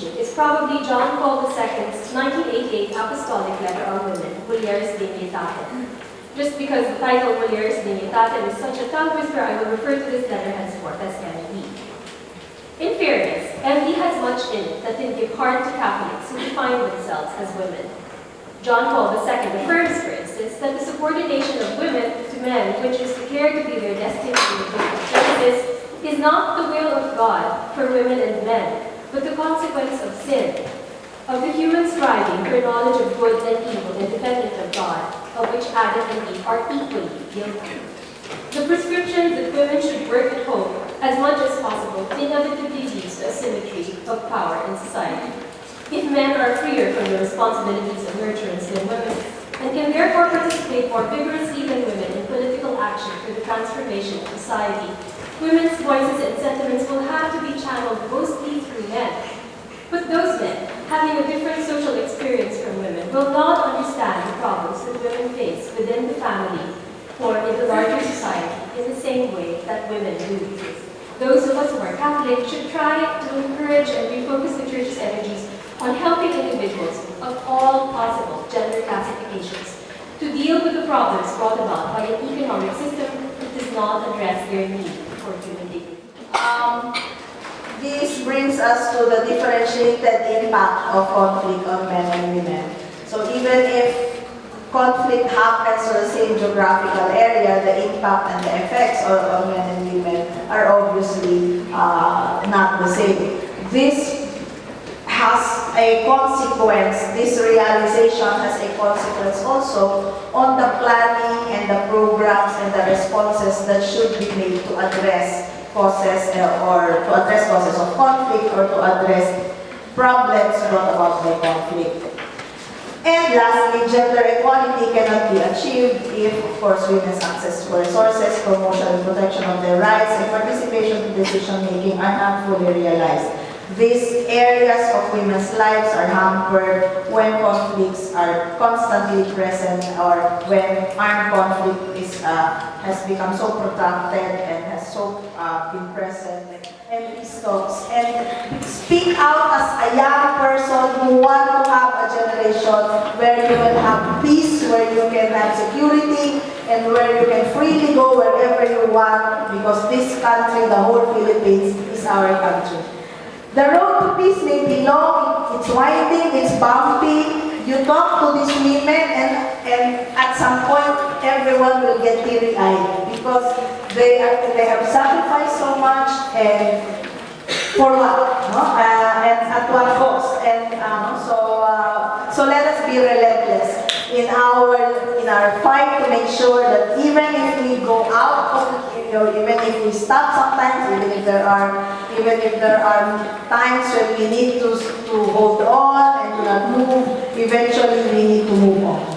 institution is probably John Paul II's 1988 Apostolic Letter on Women, Mulieres Dignitatem. Just because the title Mulieres Dignitatem is such a tongue twister, I will refer to this letter henceforth as MD. In fairness, MD has much in it that can give heart to Catholics who define themselves as women. John Paul II affirms, for instance, that the subordination of women to men, which is declared to be their destiny in the book of Genesis, is not the will of God for women and men, but the consequence of sin, of the human striving for knowledge of good and evil independent of God, of which Adam and Eve are equally guilty. The prescription that women should work at home as much as possible inevitably leads to asymmetry of power in society. If men are freer from the responsibilities of nurturance than women, and can therefore participate more vigorously than women in political action for the transformation of society, women's voices and sentiments will have to be channeled mostly through men. But those men, having a different social experience from women, will not understand the problems that women face within the family or in the larger society in the same way that women do. Those of us who are Catholic should try to encourage and refocus the Church's energies on helping individuals of all possible gender classifications to deal with the problems brought about by an economic system that does not address their need for human dignity. This brings us to the differentiated impact of conflict on men and women. So even if conflict happens in the same geographical area, the impact and the effects on men and women are obviously not the same. This has a consequence, this realization has a consequence also on the planning and the programs and the responses that should be made to address causes causes of conflict or to address problems brought about by conflict. And lastly, gender equality cannot be achieved if, of course, women's access to resources, promotion and protection of their rights, and participation in decision-making are not fully realized. These areas of women's lives are hampered when conflicts are constantly present or when armed conflict has become so protracted and has so been present. And peace talks. And speak out as a young person who wants to have a generation where you will have peace, where you can have security, and where you can freely go wherever you want, because this country, the whole Philippines, is our country. The road to peace may be long, it's winding, it's bumpy. You talk to these women and at some point everyone will get teary-eyed because they have sacrificed so much and for what? No? And at what cost? And so let us be relentless in our fight to make sure that even if we go out of the even if we stop sometimes, even if there are times when we need to hold on and not move, eventually we need to move on.